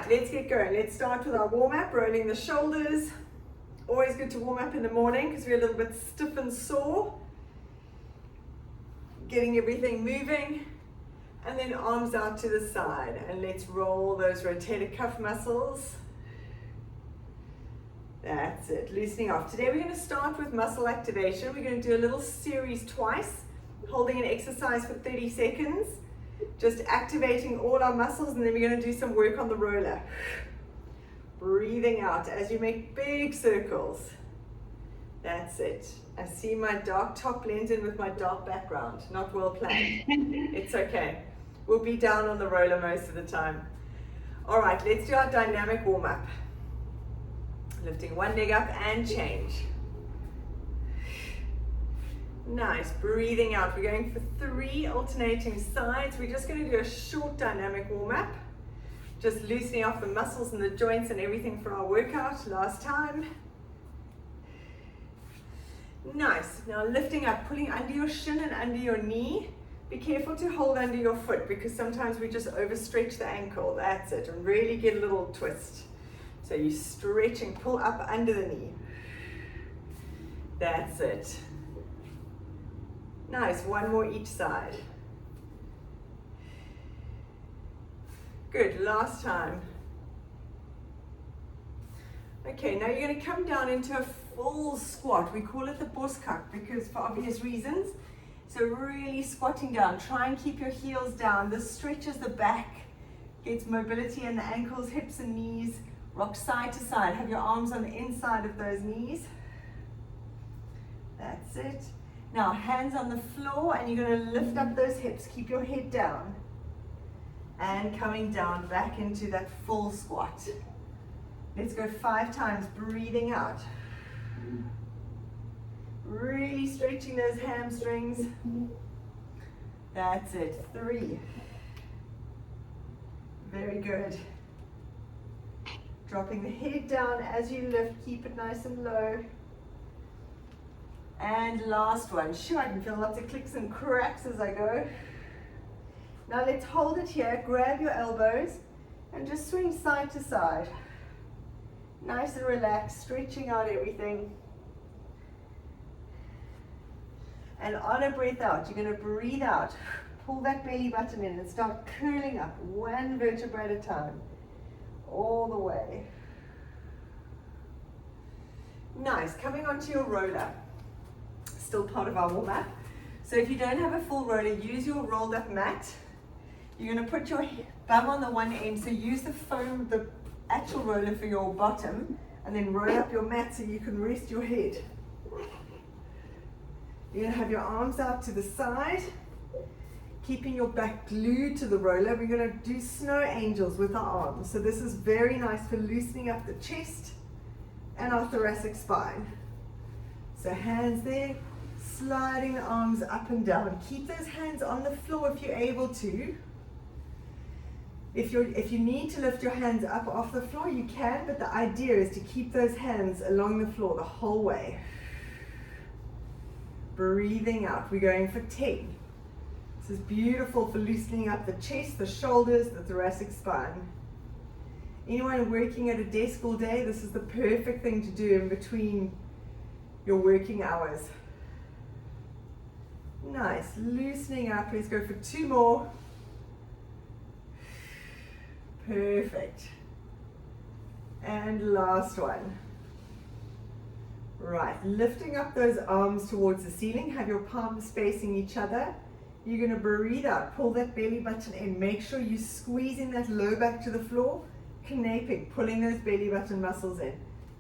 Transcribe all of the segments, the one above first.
let's get going. Let's start with our warm-up, rolling the shoulders. Always good to warm up in the morning because we're a little bit stiff and sore. Getting everything moving. And then arms out to the side. And let's roll those rotator cuff muscles. That's it, loosening off. Today we're going to start with muscle activation. We're going to do a little series twice, holding an exercise for 30 seconds. Just activating all our muscles, and then we're going to do some work on the roller. Breathing out as you make big circles. That's it. I see my dark top blends in with my dark background. Not well planned. It's okay. We'll be down on the roller most of the time. All right, let's do our dynamic warm-up. Lifting one leg up and change. Nice, breathing out. We're going for 3 alternating sides. We're just going to do a short dynamic warm-up. Just loosening off the muscles and the joints and everything for our workout. Last time. Nice. Now lifting up, pulling under your shin and under your knee. Be careful to hold under your foot because sometimes we just overstretch the ankle. That's it. And really get a little twist. So you stretch and pull up under the knee. That's it. Nice, one more each side. Good, last time. Okay, now you're going to come down into a full squat. We call it the buskak because for obvious reasons. So really squatting down. Try and keep your heels down. This stretches the back, gets mobility in the ankles, hips and knees. Rock side to side. Have your arms on the inside of those knees. That's it. Now, hands on the floor, and you're going to lift up those hips. Keep your head down. And coming down back into that full squat. Let's go 5 times, breathing out. Really stretching those hamstrings. That's it. 3. Very good. Dropping the head down as you lift. Keep it nice and low. And last one. Sure, I can feel lots of clicks and cracks as I go. Now let's hold it here. Grab your elbows and just swing side to side. Nice and relaxed, stretching out everything. And on a breath out, you're going to breathe out. Pull that belly button in and start curling up one vertebra at a time. All the way. Nice. Coming onto your roller. Still part of our warm-up. So if you don't have a full roller, use your rolled up mat. You're going to put your bum on the one end, so use the foam, the actual roller for your bottom, and then roll up your mat so you can rest your head. You're going to have your arms out to the side, keeping your back glued to the roller. We're going to do snow angels with our arms. So this is very nice for loosening up the chest and our thoracic spine. So hands there. Sliding the arms up and down. Keep those hands on the floor if you're able to. If you need to lift your hands up off the floor, you can, but the idea is to keep those hands along the floor the whole way. Breathing out. We're going for 10. This is beautiful for loosening up the chest, the shoulders, the thoracic spine. Anyone working at a desk all day, this is the perfect thing to do in between your working hours. Nice, loosening up. Let's go for 2 more. Perfect. And last one. Right, lifting up those arms towards the ceiling. Have your palms facing each other. You're going to breathe out. Pull that belly button in. Make sure you're squeezing that low back to the floor. Knaping, pulling those belly button muscles in.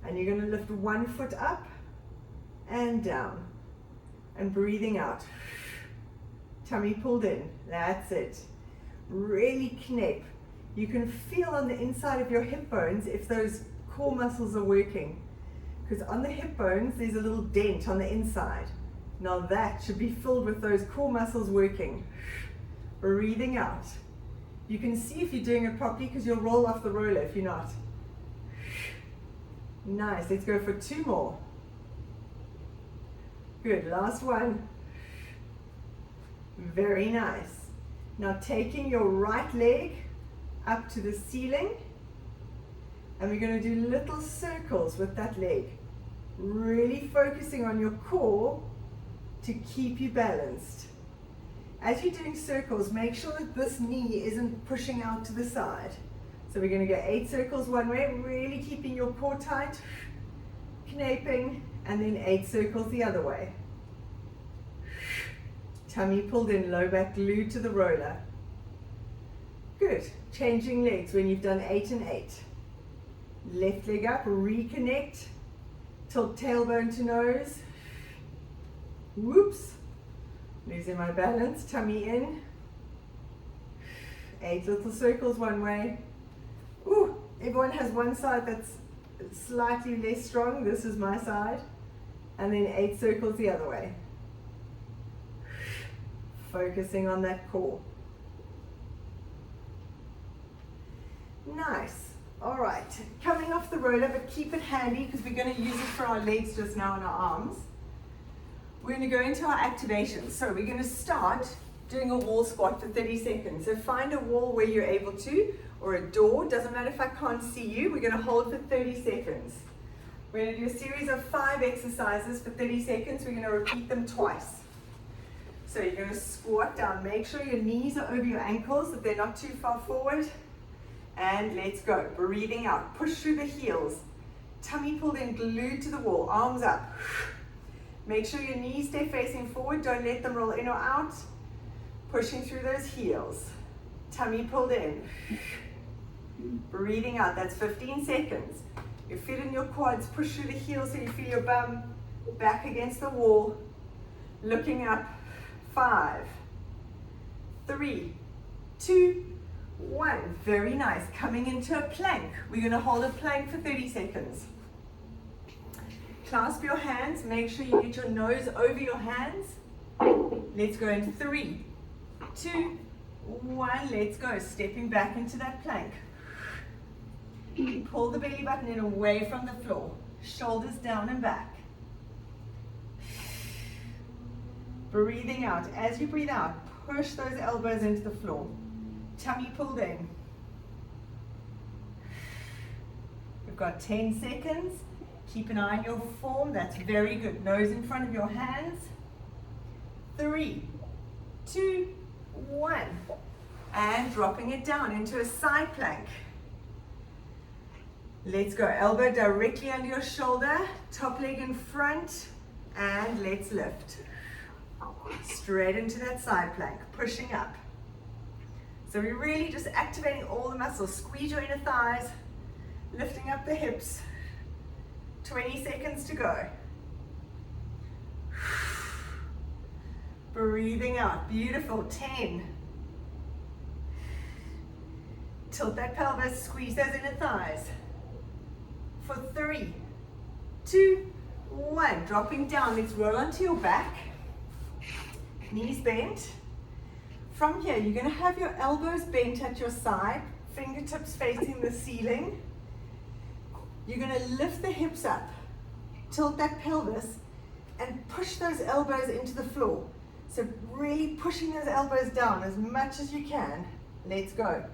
And you're going to lift one foot up and down. And breathing out. Tummy pulled in. That's it. Really knape. You can feel on the inside of your hip bones if those core muscles are working. Because on the hip bones, there's a little dent on the inside. Now that should be filled with those core muscles working. Breathing out. You can see if you're doing it properly because you'll roll off the roller if you're not. Nice. Let's go for 2 more. Good. Last one. Very nice. Now taking your right leg up to the ceiling And we're going to do little circles with that leg. Really focusing on your core to keep you balanced. As you're doing circles, make sure that this knee isn't pushing out to the side. So we're going to go 8 circles one way, really keeping your core tight, knaping, and then 8 circles the other way. Tummy pulled in, low back glued to the roller. Good. Changing legs when you've done 8 and 8. Left leg up, reconnect, tilt tailbone to nose. Whoops. Losing my balance, tummy in. 8 little circles one way. Ooh, everyone has one side that's slightly less strong. This is my side. And then 8 circles the other way. Focusing on that core. Nice. All right. Coming off the roller, but keep it handy because we're going to use it for our legs just now and our arms. We're going to go into our activation. So we're going to start doing a wall squat for 30 seconds. So find a wall where you're able to, or a door. Doesn't matter if I can't see you. We're going to hold for 30 seconds. We're going to do a series of 5 exercises for 30 seconds. We're going to repeat them twice. So you're going to squat down. Make sure your knees are over your ankles, that they're not too far forward. And let's go. Breathing out. Push through the heels. Tummy pulled in, glued to the wall. Arms up. Make sure your knees stay facing forward. Don't let them roll in or out. Pushing through those heels. Tummy pulled in. Breathing out. That's 15 seconds. Your feet and your quads push through the heels so you feel your bum back against the wall. Looking up. 5, 3, 2, 1. Very nice. Coming into a plank. We're going to hold a plank for 30 seconds. Clasp your hands. Make sure you get your nose over your hands. Let's go in 3, 2, 1. Let's go. Stepping back into that plank. Pull the belly button in away from the floor. Shoulders down and back. Breathing out. As you breathe out, push those elbows into the floor. Tummy pulled in. We've got 10 seconds. Keep an eye on your form. That's very good. Nose in front of your hands. 3, 2, 1. And dropping it down into a side plank. Let's go. Elbow directly under your shoulder. Top leg in front. And let's lift. Straight into that side plank. Pushing up. So we're really just activating all the muscles. Squeeze your inner thighs. Lifting up the hips. 20 seconds to go. Breathing out. Beautiful. 10. Tilt that pelvis. Squeeze those inner thighs. For 3, 2, 1. Dropping down. Let's roll onto your back. Knees bent. From here, you're going to have your elbows bent at your side. Fingertips facing the ceiling. You're going to lift the hips up. Tilt that pelvis. And push those elbows into the floor. So really pushing those elbows down as much as you can. Let's go.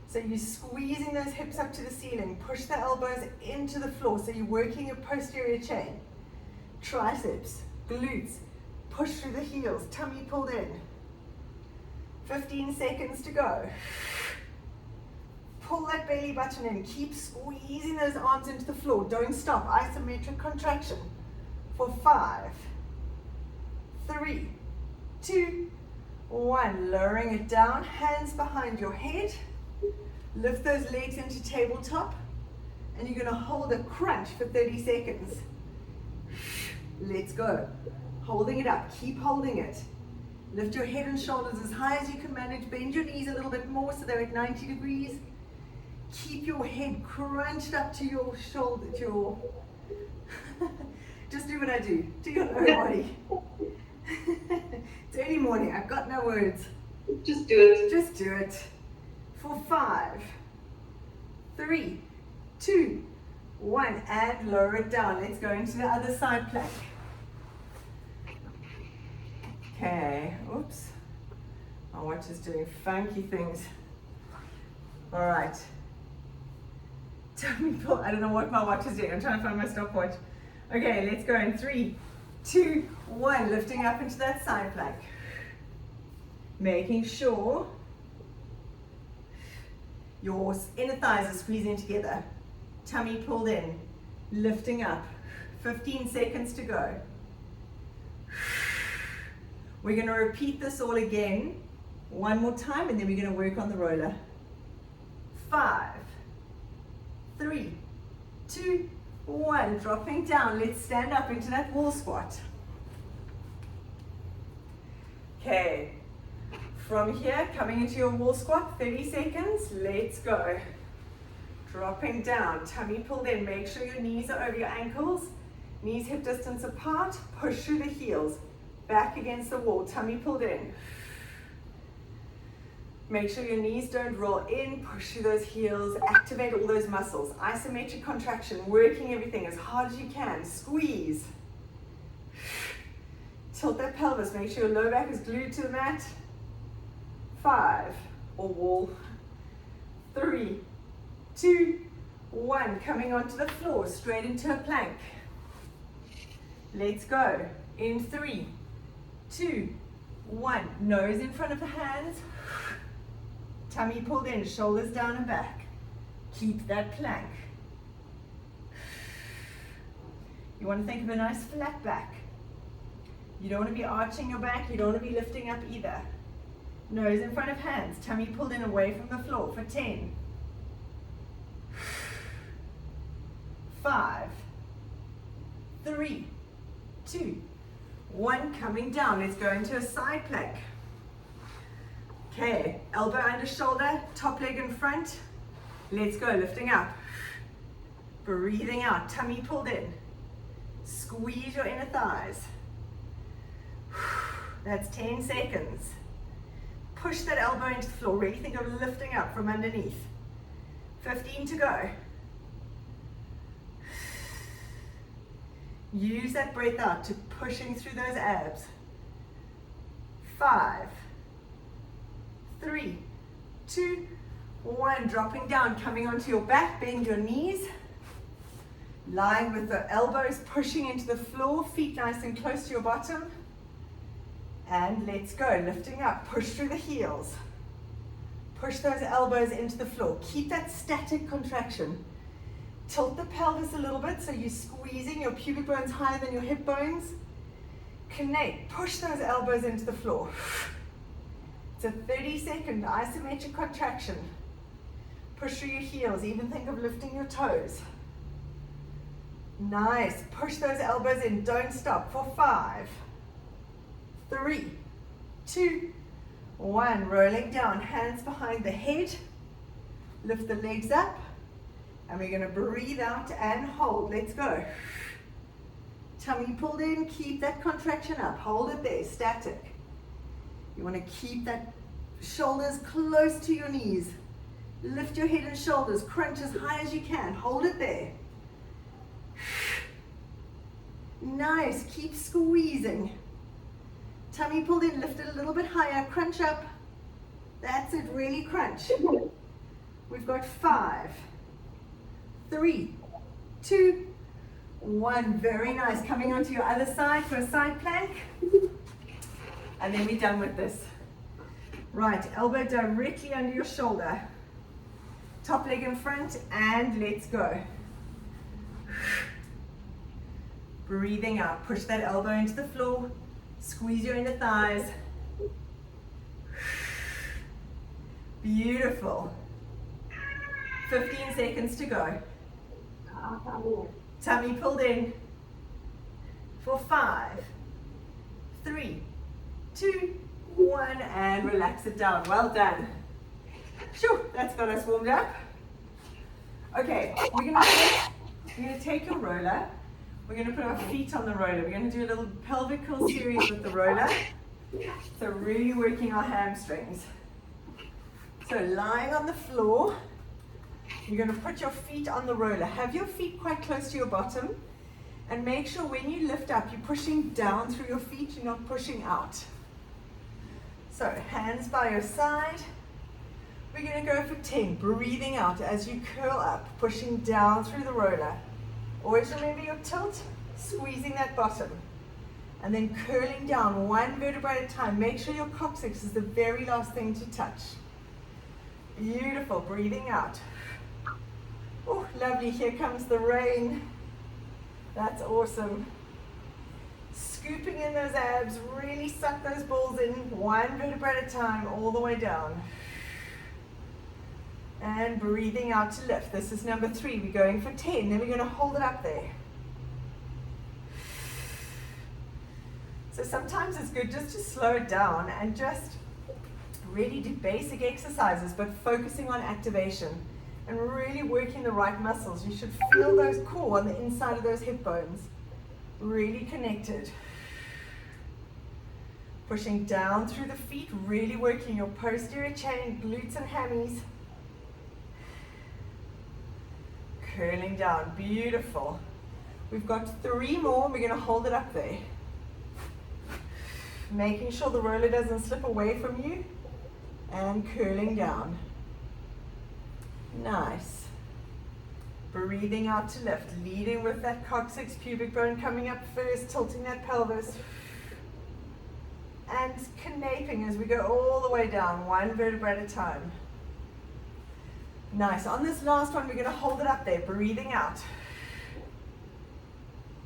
So you're squeezing those hips up to the ceiling. Push the elbows into the floor. So you're working your posterior chain. Triceps, glutes. Push through the heels. Tummy pulled in. 15 seconds to go. Pull that belly button in. Keep squeezing those arms into the floor. Don't stop. Isometric contraction. For 5, 3, 2, 1. Lowering it down. Hands behind your head. Lift those legs into tabletop. And you're going to hold a crunch for 30 seconds. Let's go. Holding it up. Keep holding it. Lift your head and shoulders as high as you can manage. Bend your knees a little bit more so they're at 90 degrees. Keep your head crunched up to your shoulder, to your... Just do what I do. Do your lower body. It's early morning. I've got no words. Just do it. Just do it. For 5, 3, 2, 1. And lower it down. Let's go into the other side plank. Okay, oops. My watch is doing funky things. All right. Tummy pull. I don't know what my watch is doing. I'm trying to find my stopwatch. Okay, let's go in 3, 2, 1. Lifting up into that side plank. Making sure your inner thighs are squeezing together. Tummy pulled in. Lifting up. 15 seconds to go. We're going to repeat this all again. One more time, and then we're going to work on the roller. 5, 3, 2, 1. Dropping down. Let's stand up into that wall squat. Okay. From here, coming into your wall squat, 30 seconds. Let's go. Dropping down. Tummy pulled in. Make sure your knees are over your ankles. Knees hip distance apart. Push through the heels. Back against the wall. Tummy pulled in. Make sure your knees don't roll in, push through those heels, activate all those muscles. Isometric contraction, working everything as hard as you can. Squeeze. Tilt that pelvis, make sure your lower back is glued to the mat. 5, or wall. 3, 2, 1. Coming onto the floor, straight into a plank. Let's go. In 3, 2, 1. Nose in front of the hands. Tummy pulled in, shoulders down and back. Keep that plank. You want to think of a nice flat back. You don't want to be arching your back, you don't want to be lifting up either. Nose in front of hands, tummy pulled in away from the floor for 10. 5, 3, 2, 1. Coming down, let's go into a side plank. Okay, elbow under shoulder, top leg in front. Let's go, lifting up. Breathing out, tummy pulled in. Squeeze your inner thighs. That's 10 seconds. Push that elbow into the floor. Really think of lifting up from underneath. 15 to go. Use that breath out to pushing through those abs. 5, 3, 2, 1. Dropping down, coming onto your back, bend your knees. Lying with the elbows pushing into the floor, feet nice and close to your bottom. And let's go, lifting up, push through the heels. Push those elbows into the floor. Keep that static contraction. Tilt the pelvis a little bit so you're squeezing your pubic bones higher than your hip bones. Connect, push those elbows into the floor. It's a 30-second isometric contraction. Push through your heels, even think of lifting your toes. Nice, push those elbows in, don't stop for 5, 3, 2, 1. Rolling down, hands behind the head. Lift the legs up. And we're going to breathe out and hold. Let's go. Tummy pulled in, keep that contraction up. Hold it there, static. You want to keep that shoulders close to your knees. Lift your head and shoulders, crunch as high as you can. Hold it there. Nice, keep squeezing. Tummy pulled in, lift it a little bit higher, crunch up. That's it, really crunch. We've got 5, 3, 2, 1. Very nice. Coming onto your other side for a side plank. And then we're done with this. Right, elbow directly under your shoulder. Top leg in front, and let's go. Breathing out. Push that elbow into the floor. Squeeze your inner thighs. Beautiful. 15 seconds to go. Tummy pulled in for 5, 3, 2, 1, and relax it down. Well done. Sure, that's got us warmed up. Okay, we're gonna take your roller. We're gonna put our feet on the roller. We're gonna do a little pelvic series with the roller. So really working our hamstrings. So lying on the floor, you're going to put your feet on the roller. Have your feet quite close to your bottom. And make sure when you lift up, you're pushing down through your feet, you're not pushing out. So hands by your side. We're going to go for 10. Breathing out as you curl up, pushing down through the roller. Always remember your tilt, squeezing that bottom. And then curling down one vertebra at a time. Make sure your coccyx is the very last thing to touch. Beautiful. Breathing out. Oh, lovely. Here comes the rain. That's awesome. Scooping in those abs. Really suck those balls in one vertebra at a time all the way down. And breathing out to lift. This is number 3. We're going for 10. Then we're going to hold it up there. So sometimes it's good just to slow it down and just really do basic exercises, but focusing on activation and really working the right muscles. You should feel those core on the inside of those hip bones. Really connected. Pushing down through the feet, really working your posterior chain, glutes and hammies. Curling down, beautiful. We've got 3 more, we're going to hold it up there. Making sure the roller doesn't slip away from you and curling down. Nice. Breathing out to lift, leading with that coccyx, pubic bone coming up first, tilting that pelvis. And canaping as we go all the way down, one vertebra at a time. Nice. On this last one, we're going to hold it up there, breathing out.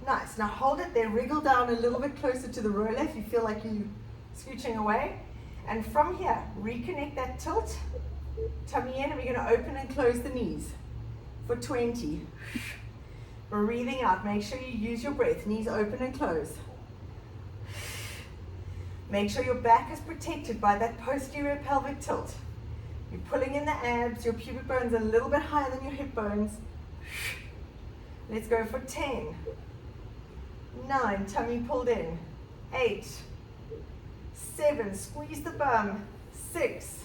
Nice. Now hold it there, wriggle down a little bit closer to the roller if you feel like you're scooching away. And from here, reconnect that tilt, tummy in, and we're going to open and close the knees for 20. Breathing out. Make sure you use your breath. Knees open and close. Make sure your back is protected by that posterior pelvic tilt. You're pulling in the abs, your pubic bone's a little bit higher than your hip bones. Let's go for 10. 9, tummy pulled in. 8, 7, squeeze the bum. 6,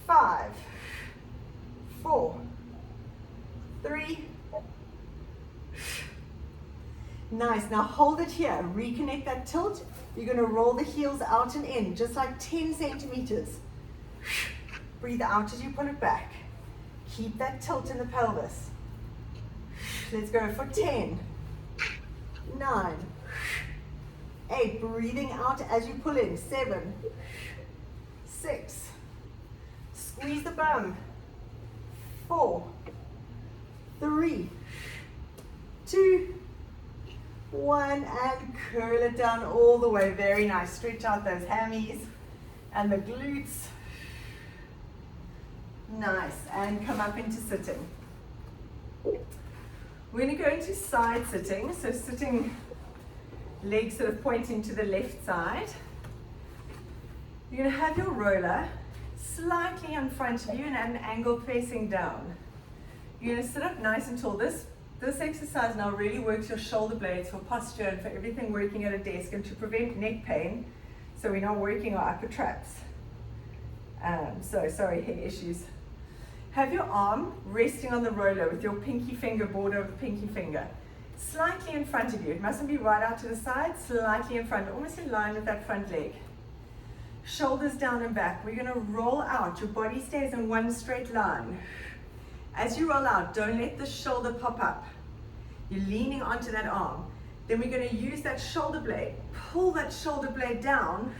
5, 4, 3. Nice, now hold it here. Reconnect that tilt. You're going to roll the heels out and in, just like 10 centimeters. Breathe out as you pull it back. Keep that tilt in the pelvis. Let's go for 10, 9, 8. Breathing out as you pull in. 7, 6. Squeeze the bum. 4, 3, 2, 1. And curl it down all the way. Very nice. Stretch out those hammies and the glutes. Nice. And come up into sitting. We're going to go into side sitting. So sitting, legs sort of pointing to the left side. You're going to have your roller slightly in front of you and at an angle facing down. You're going to sit up nice and tall. This exercise now really works your shoulder blades for posture and for everything working at a desk and to prevent neck pain. So we're not working our upper traps. Sorry, hair issues. Have your arm resting on the roller with your pinky finger, border of the pinky finger, slightly in front of you. It mustn't be right out to the side, slightly in front, almost in line with that front leg. Shoulders down and back. We're going to roll out. Your body stays in one straight line. As you roll out, don't let the shoulder pop up. You're leaning onto that arm. Then we're going to use that shoulder blade, pull that shoulder blade down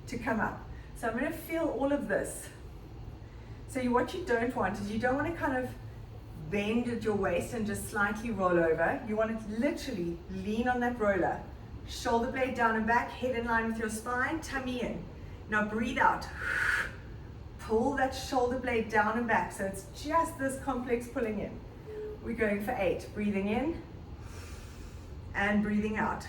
to come up. So I'm going to feel all of this. So what you don't want is you don't want to kind of bend at your waist and just slightly roll over. You want to literally lean on that roller. Shoulder blade down and back, head in line with your spine, tummy in. Now breathe out. Pull that shoulder blade down and back. So it's just this complex pulling in. We're going for 8. Breathing in and breathing out.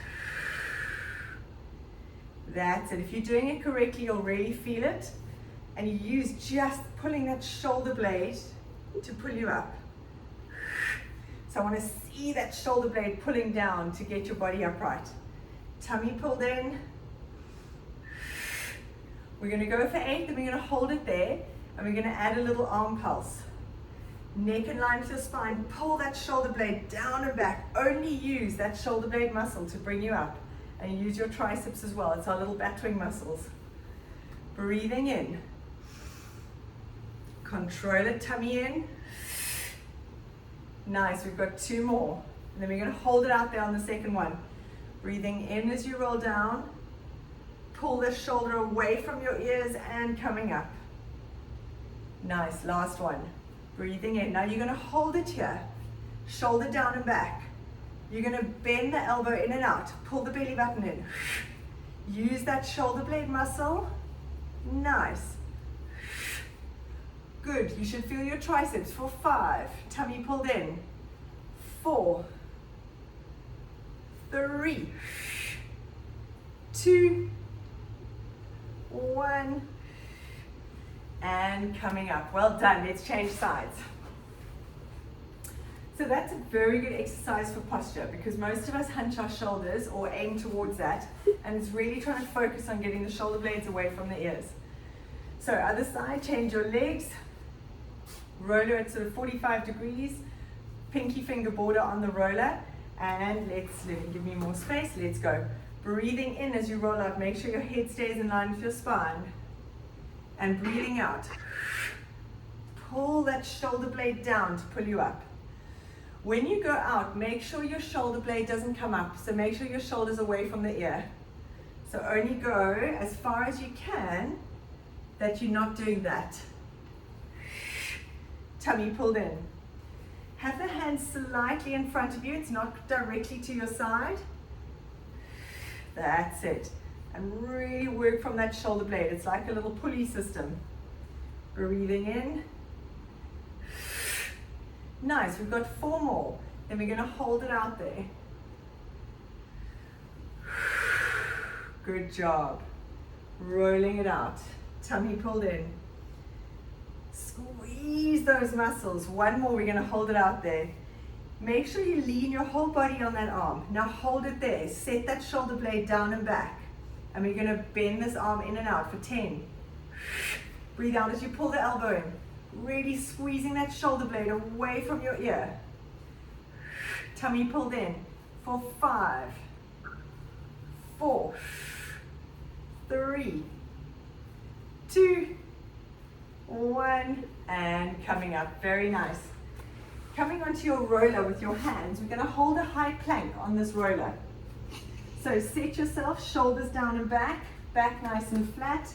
That's it. If you're doing it correctly, you'll really feel it. And you use just pulling that shoulder blade to pull you up. So I want to see that shoulder blade pulling down to get your body upright. Tummy pulled in. We're going to go for 8, then we're going to hold it there, and we're going to add a little arm pulse. Neck in line with your spine, pull that shoulder blade down and back. Only use that shoulder blade muscle to bring you up. And use your triceps as well. It's our little bat wing muscles. Breathing in. Control it, tummy in. Nice, we've got 2 more. And then we're going to hold it out there on the second one. Breathing in as you roll down. Pull the shoulder away from your ears and coming up. Nice, last one. Breathing in. Now you're going to hold it here. Shoulder down and back. You're going to bend the elbow in and out. Pull the belly button in. Use that shoulder blade muscle. Nice. Good. You should feel your triceps for 5. Tummy pulled in. 4. 3. 2. 1. And coming up. Well done. Let's change sides. So that's a very good exercise for posture because most of us hunch our shoulders or aim towards that, and it's really trying to focus on getting the shoulder blades away from the ears. So other side, change your legs, roller at sort of 45 degrees, pinky finger border on the roller, and give me more space, let's go. Breathing in as you roll out, make sure your head stays in line with your spine, and breathing out. Pull that shoulder blade down to pull you up. When you go out, make sure your shoulder blade doesn't come up, so make sure your shoulder's away from the ear. So only go as far as you can that you're not doing that. Tummy pulled in. Have the hands slightly in front of you, it's not directly to your side. That's it. And really work from that shoulder blade. It's like a little pulley system. Breathing in. Nice, we've got 4 more. Then we're going to hold it out there. Good job. Rolling it out. Tummy pulled in. Squeeze those muscles. 1 more, we're going to hold it out there. Make sure you lean your whole body on that arm. Now hold it there. Set that shoulder blade down and back. And we're going to bend this arm in and out for 10. Breathe out as you pull the elbow in. Really squeezing that shoulder blade away from your ear. Tummy pulled in for 5, 4, 3, 2, 1, and coming up. Very nice. Coming onto your roller with your hands, we're going to hold a high plank on this roller. So set yourself, shoulders down and back, back nice and flat.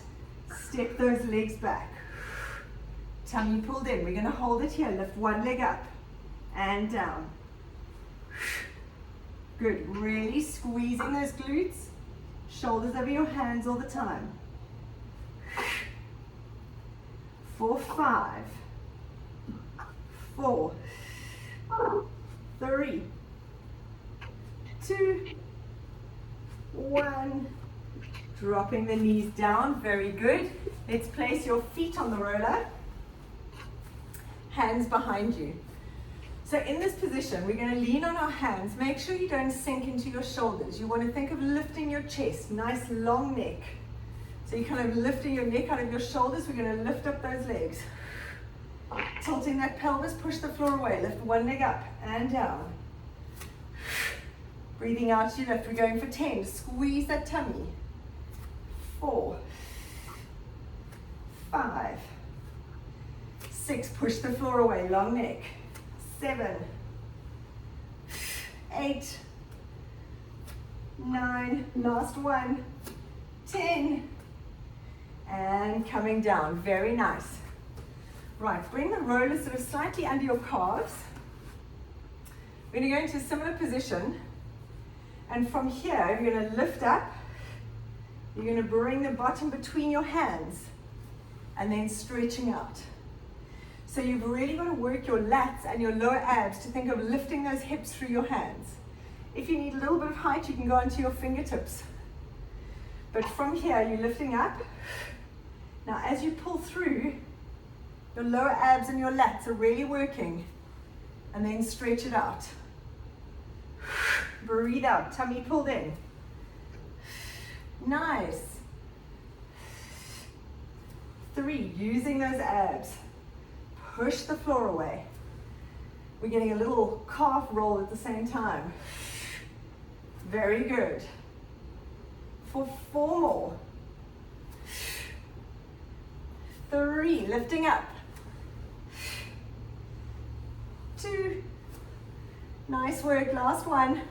Step those legs back. Tummy pulled in. We're going to hold it here. Lift 1 leg up and down. Good. Really squeezing those glutes. Shoulders over your hands all the time. For 5, 4, 3, 2, 1. Dropping the knees down. Very good. Let's place your feet on the roller. Hands behind you. So in this position, we're going to lean on our hands. Make sure you don't sink into your shoulders. You want to think of lifting your chest, nice long neck. So you're kind of lifting your neck out of your shoulders. We're going to lift up those legs. Tilting that pelvis, push the floor away. Lift 1 leg up and down. Breathing out as you lift. We're going for 10. Squeeze that tummy. 4, 5, 6, push the floor away, long neck. 7, 8, 9, last one, 10, and coming down. Very nice. Right, bring the roller sort of slightly under your calves. We're going to go into a similar position, and from here, you're going to lift up. You're going to bring the bottom between your hands, and then stretching out. So you've really got to work your lats and your lower abs to think of lifting those hips through your hands. If you need a little bit of height, you can go onto your fingertips. But from here, you're lifting up. Now, as you pull through, your lower abs and your lats are really working. And then stretch it out. Breathe out, tummy pulled in. Nice. 3, using those abs. Push the floor away. We're getting a little calf roll at the same time. Very good. For 4 more. 3, lifting up. 2. Nice work, last one.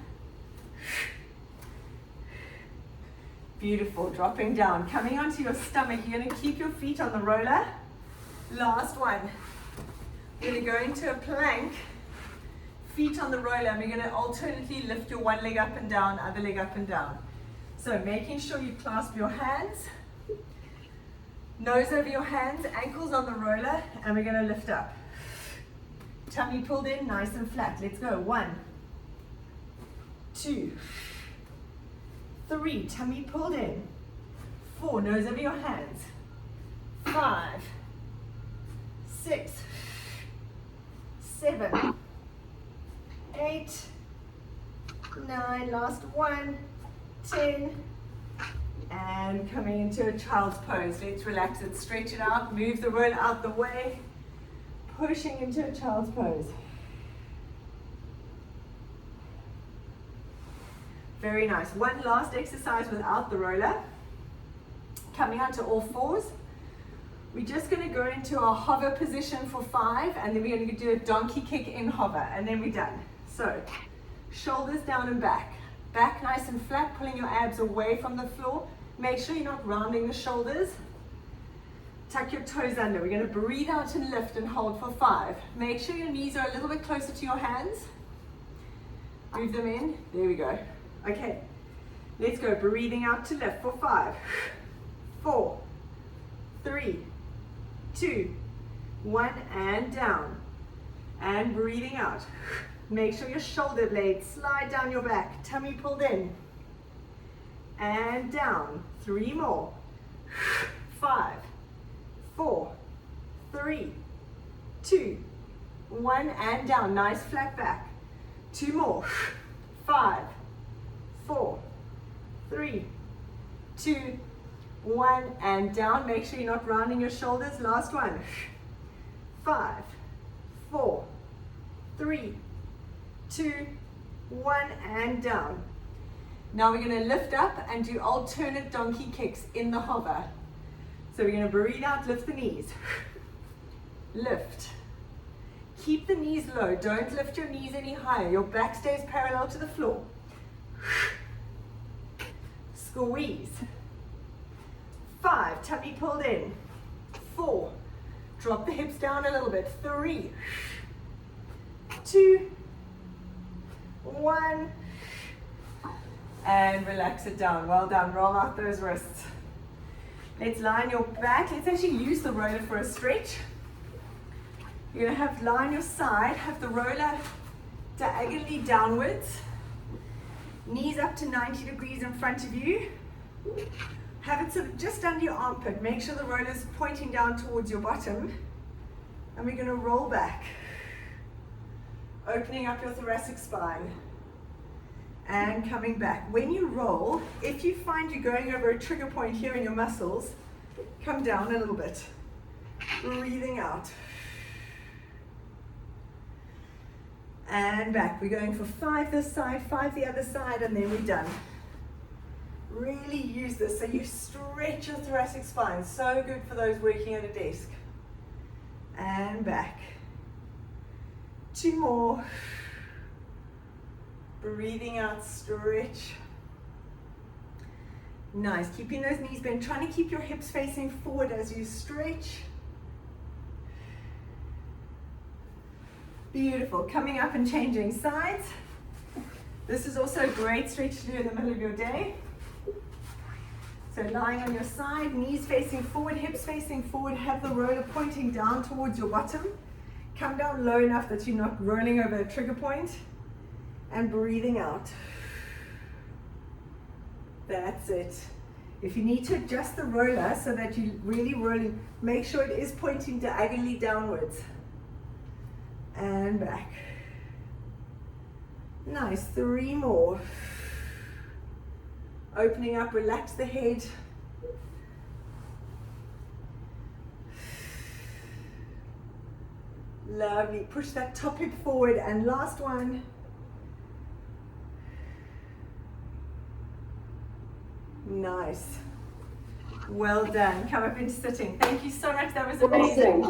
Beautiful, dropping down, coming onto your stomach. You're going to keep your feet on the roller. Last one. We're going to go into a plank, feet on the roller, and we're going to alternately lift your one leg up and down, other leg up and down. So making sure you clasp your hands, nose over your hands, ankles on the roller, and we're going to lift up. Tummy pulled in, nice and flat. Let's go. 1, 2, 3, tummy pulled in. 4, nose over your hands. 5, 6, 7, 8, 9, last one, 10, and coming into a child's pose. Let's relax it, stretch it out, move the roller out the way, pushing into a child's pose. Very nice. One last exercise without the roller. Coming onto all fours. We're just going to go into our hover position for 5, and then we're going to do a donkey kick in hover, and then we're done. So, shoulders down and back. Back nice and flat, pulling your abs away from the floor. Make sure you're not rounding the shoulders. Tuck your toes under. We're going to breathe out and lift and hold for 5. Make sure your knees are a little bit closer to your hands. Move them in. There we go. Okay, let's go. Breathing out to lift for 5, 4, 3, 2, 1, and down. And breathing out. Make sure your shoulder blades slide down your back. Tummy pulled in. And down. 3 more. 5, 4, 3, 2, 1, and down. Nice flat back. 2 more. 5, 4, 3, 2, 1, and down. Make sure you're not rounding your shoulders. Last one. 5, 4, 3, 2, 1, and down. Now we're going to lift up and do alternate donkey kicks in the hover. So we're going to breathe out, lift the knees. Lift. Keep the knees low. Don't lift your knees any higher. Your back stays parallel to the floor. Squeeze. 5, tummy pulled in. 4, drop the hips down a little bit. 3, 2, 1, and relax it down. Well done. Roll out those wrists. Let's lie on your back. Let's actually use the roller for a stretch. You're going to have lie on your side, have the roller diagonally downwards, knees up to 90 degrees in front of you. Have it sort of just under your armpit. Make sure the roller is pointing down towards your bottom. And we're going to roll back, opening up your thoracic spine. And coming back. When you roll, if you find you're going over a trigger point here in your muscles, come down a little bit. Breathing out. And back. We're going for 5 this side, 5 the other side, and then we're done. Really use this so you stretch your thoracic spine. So good for those working at a desk. And back. 2 more. Breathing out, stretch. Nice. Keeping those knees bent. Trying to keep your hips facing forward as you stretch. Beautiful. Coming up and changing sides. This is also a great stretch to do in the middle of your day. So lying on your side, knees facing forward, hips facing forward, have the roller pointing down towards your bottom. Come down low enough that you're not rolling over a trigger point. And breathing out. That's it. If you need to adjust the roller so that you really rolling, make sure it is pointing diagonally downwards. And back. Nice. 3 more. Opening up, relax the head. Lovely. Push that top hip forward. And last one. Nice. Well done. Come up into sitting. Thank you so much. That was amazing.